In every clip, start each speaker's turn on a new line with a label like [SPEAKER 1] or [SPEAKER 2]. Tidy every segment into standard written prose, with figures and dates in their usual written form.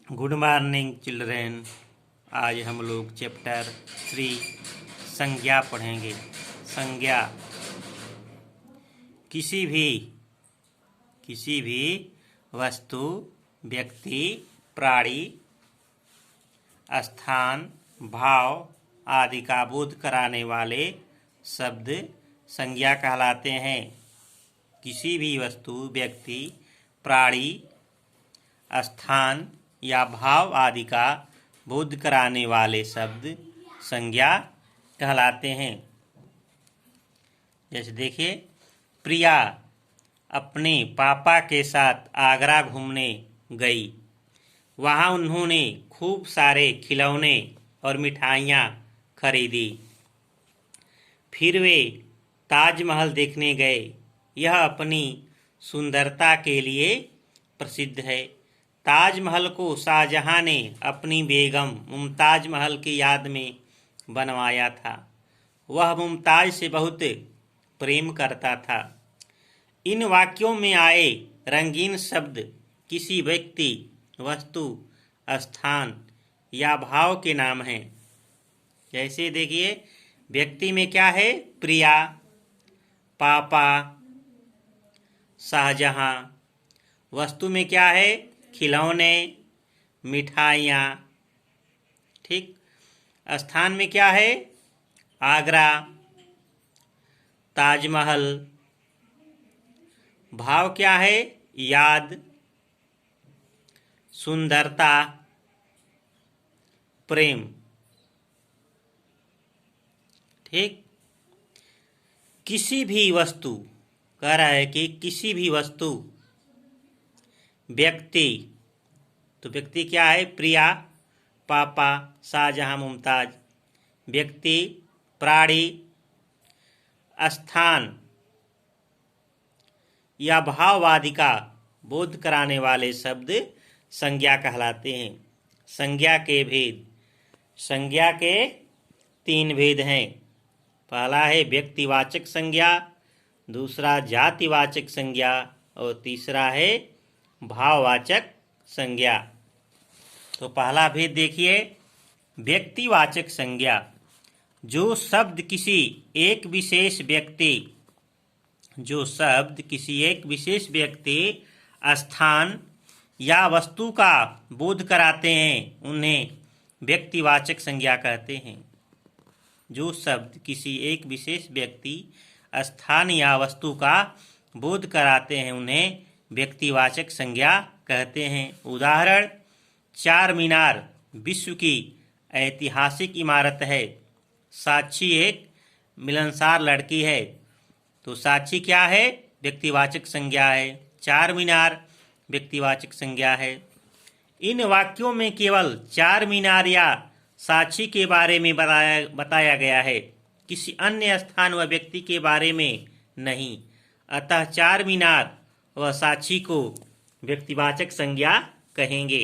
[SPEAKER 1] Good morning children. आज हम लोग चैप्टर 3 संज्ञा पढ़ेंगे। संज्ञा किसी भी वस्तु, व्यक्ति, प्राणी, स्थान, भाव आदि का बोध कराने वाले शब्द संज्ञा कहलाते हैं। किसी भी वस्तु, व्यक्ति, प्राणी, स्थान या भाव आदि का बोध कराने वाले शब्द संज्ञा कहलाते हैं। जैसे देखिए, प्रिया अपने पापा के साथ आगरा घूमने गई। वहाँ उन्होंने खूब सारे खिलौने और मिठाइयाँ खरीदी। फिर वे ताजमहल देखने गए। यह अपनी सुंदरता के लिए प्रसिद्ध है। ताजमहल को शाहजहां ने अपनी बेगम मुमताज महल की याद में बनवाया था। वह मुमताज से बहुत प्रेम करता था। इन वाक्यों में आए रंगीन शब्द किसी व्यक्ति, वस्तु, स्थान या भाव के नाम हैं। जैसे देखिए, व्यक्ति में क्या है? प्रिया, पापा, शाहजहां। वस्तु में क्या है? खिलौने, मिठाइयाँ। ठीक। स्थान में क्या है? आगरा, ताजमहल। भाव क्या है? याद, सुंदरता, प्रेम। ठीक। किसी भी वस्तु, कह रहा है कि किसी भी वस्तु, व्यक्ति, तो व्यक्ति क्या है? प्रिया, पापा, शाहजहां, मुमताज। व्यक्ति, प्राणी, स्थान या भाव आदि का बोध कराने वाले शब्द संज्ञा कहलाते हैं। संज्ञा के भेद। संज्ञा के 3 भेद हैं। पहला है व्यक्तिवाचक संज्ञा, दूसरा जातिवाचक संज्ञा और तीसरा है भाववाचक संज्ञा। तो पहला भेद देखिए, व्यक्तिवाचक संज्ञा। जो शब्द किसी एक विशेष व्यक्ति, स्थान या वस्तु का बोध कराते हैं, उन्हें व्यक्तिवाचक संज्ञा कहते हैं। जो शब्द किसी एक विशेष व्यक्ति, स्थान या वस्तु का बोध कराते हैं, उन्हें व्यक्तिवाचक संज्ञा कहते हैं। उदाहरण, चार मीनार विश्व की ऐतिहासिक इमारत है। साक्षी एक मिलनसार लड़की है। तो साक्षी क्या है? व्यक्तिवाचक संज्ञा है। चार मीनार व्यक्तिवाचक संज्ञा है। इन वाक्यों में केवल चार मीनार या साक्षी के बारे में बताया गया है, किसी अन्य स्थान व व्यक्ति के बारे में नहीं। अतः चार मीनार व साक्षी को व्यक्तिवाचक संज्ञा कहेंगे।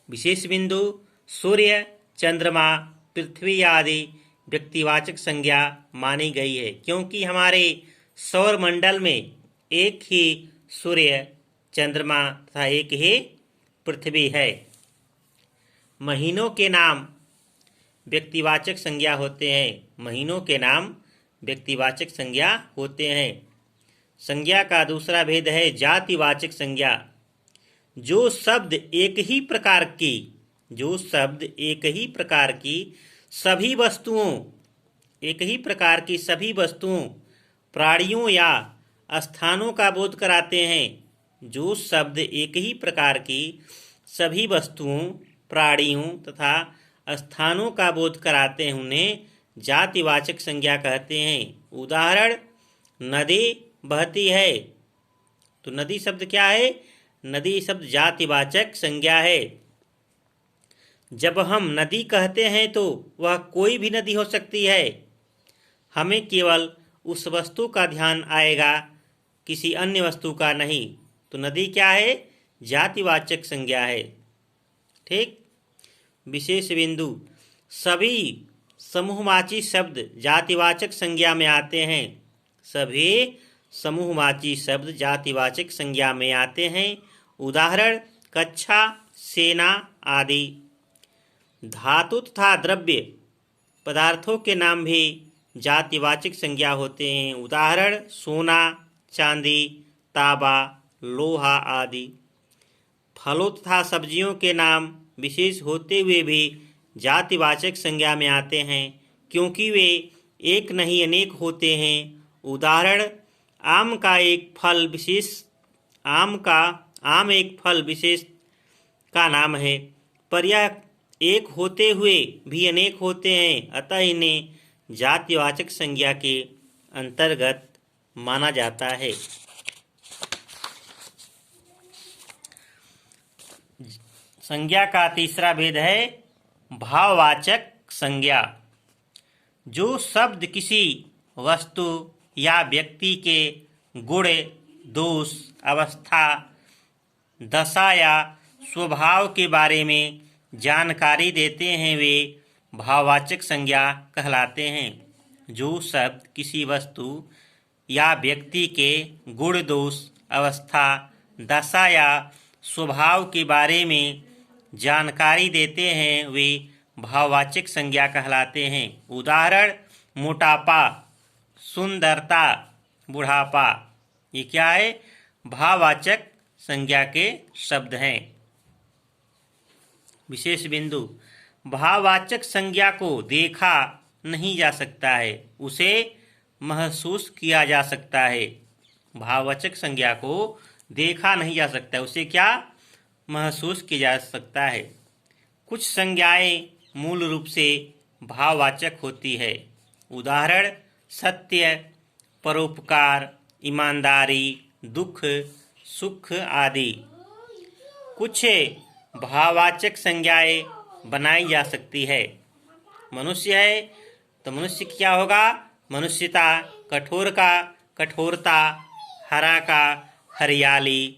[SPEAKER 1] विशेष बिंदु, सूर्य, चंद्रमा, पृथ्वी आदि व्यक्तिवाचक संज्ञा मानी गई है, क्योंकि हमारे सौर मंडल में एक ही सूर्य, चंद्रमा तथा एक ही पृथ्वी है। महीनों के नाम व्यक्तिवाचक संज्ञा होते हैं। महीनों के नाम व्यक्तिवाचक संज्ञा होते हैं। संज्ञा का दूसरा भेद है जातिवाचक संज्ञा। जो शब्द एक ही प्रकार की सभी वस्तुओं, प्राणियों या स्थानों का बोध कराते हैं। जो शब्द एक ही प्रकार की सभी वस्तुओं, प्राणियों तथा स्थानों का बोध कराते हैं, उन्हें जातिवाचक संज्ञा कहते हैं। उदाहरण, नदी बहती है। तो नदी शब्द क्या है? नदी शब्द जातिवाचक संज्ञा है। जब हम नदी कहते हैं तो वह कोई भी नदी हो सकती है। हमें केवल उस वस्तु का ध्यान आएगा, किसी अन्य वस्तु का नहीं। तो नदी क्या है? जातिवाचक संज्ञा है। ठीक। विशेष बिंदु, सभी समूहवाची शब्द जातिवाचक संज्ञा में आते हैं। सभी समूहवाची शब्द जातिवाचक संज्ञा में आते हैं। उदाहरण, कक्षा, सेना आदि। धातु तथा द्रव्य पदार्थों के नाम भी जातिवाचक संज्ञा होते हैं। उदाहरण सोना, चांदी, तांबा, लोहा आदि। फलों तथा सब्जियों के नाम विशेष होते हुए भी जातिवाचक संज्ञा में आते हैं, क्योंकि वे एक नहीं अनेक होते हैं। उदाहरण आम एक फल विशेष का नाम है, पर यह एक होते हुए भी अनेक होते हैं, अतः इन्हें जातिवाचक संज्ञा के अंतर्गत माना जाता है। संज्ञा का तीसरा भेद है भाववाचक संज्ञा। जो शब्द किसी वस्तु या व्यक्ति के गुण, दोष, अवस्था, दशा या स्वभाव के बारे में जानकारी देते हैं, वे भाववाचक संज्ञा कहलाते हैं। जो शब्द किसी वस्तु या व्यक्ति के गुण, दोष, अवस्था, दशा या स्वभाव के बारे में जानकारी देते हैं, वे भाववाचक संज्ञा कहलाते हैं। उदाहरण मोटापा, सुंदरता, बुढ़ापा। ये क्या है? भाववाचक संज्ञा के शब्द हैं। विशेष बिंदु: भाववाचक संज्ञा को देखा नहीं जा सकता है, उसे महसूस किया जा सकता है। भाववाचक संज्ञा को देखा नहीं जा सकता, उसे क्या महसूस किया जा सकता है। कुछ संज्ञाएं मूल रूप से भाववाचक होती है। उदाहरण सत्य, परोपकार, ईमानदारी, दुख, सुख आदि। कुछ भाववाचक संज्ञाएं बनाई जा सकती है। मनुष्य है तो मनुष्य क्या होगा? मनुष्यता। कठोर का कठोरता, हरा का हरियाली,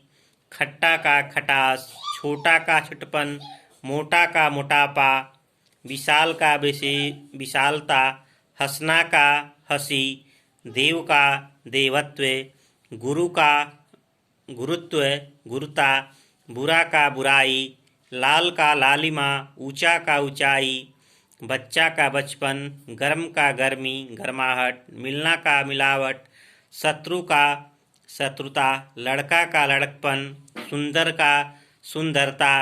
[SPEAKER 1] खट्टा का खटास, छोटा का छोटपन, मोटा का मोटापा, विशाल का विशालता, हंसना का हंसी, देव का देवत्व, गुरु का गुरुत्व, गुरुता, बुरा का बुराई, लाल का लालिमा, ऊंचा का ऊंचाई, बच्चा का बचपन, गर्म का गर्मी, गर्माहट, मिलना का मिलावट, शत्रु का शत्रुता, लड़का का लड़कपन, सुंदर का सुंदरता,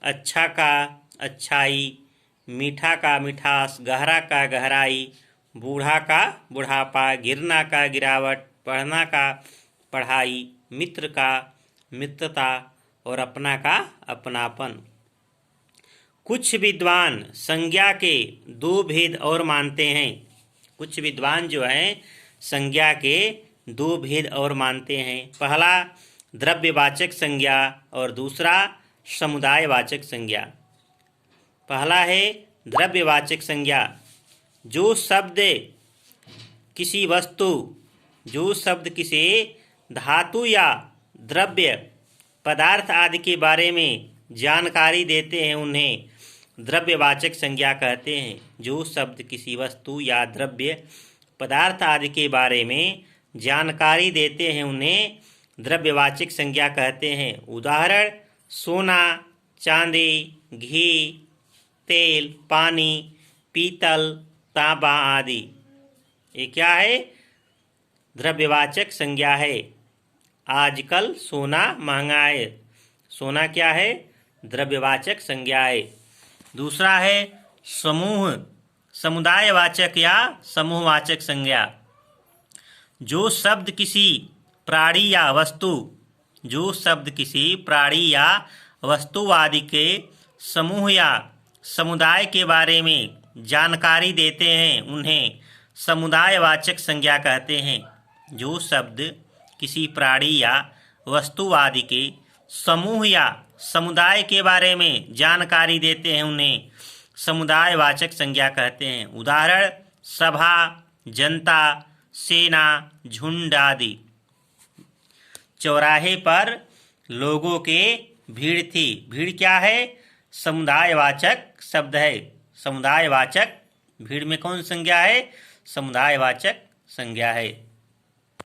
[SPEAKER 1] अच्छा का अच्छाई, मीठा का मिठास, गहरा का गहराई, बूढ़ा का बुढ़ापा, गिरना का गिरावट, पढ़ना का पढ़ाई, मित्र का मित्रता और अपना का अपनापन। कुछ विद्वान संज्ञा के दो भेद और मानते हैं। कुछ विद्वान जो हैं संज्ञा के दो भेद और मानते हैं। पहला द्रव्यवाचक संज्ञा और दूसरा समुदायवाचक संज्ञा। पहला है द्रव्यवाचक संज्ञा। जो शब्द किसी धातु या द्रव्य पदार्थ आदि के बारे में जानकारी देते हैं, उन्हें द्रव्यवाचक संज्ञा कहते हैं। जो शब्द किसी वस्तु या द्रव्य पदार्थ आदि के बारे में जानकारी देते हैं, उन्हें द्रव्यवाचक संज्ञा कहते हैं। उदाहरण सोना, चांदी, घी, तेल, पानी, पीतल, तांबा आदि। ये क्या है? द्रव्यवाचक संज्ञा है। आजकल सोना महंगा है। सोना क्या है? द्रव्यवाचक संज्ञा है। दूसरा है समुदायवाचक या समूहवाचक संज्ञा। जो शब्द किसी प्राणी या वस्तु आदि के समूह या समुदाय के बारे में जानकारी देते हैं, उन्हें समुदायवाचक संज्ञा कहते हैं। जो शब्द किसी प्राणी या वस्तु आदि के समूह या समुदाय के बारे में जानकारी देते हैं, उन्हें समुदायवाचक संज्ञा कहते हैं। उदाहरण सभा, जनता, सेना, झुंड आदि। चौराहे पर लोगों के भीड़ थी। भीड़ क्या है? समुदायवाचक शब्द है। समुदायवाचक भीड़ में कौन संज्ञा है? समुदायवाचक संज्ञा है।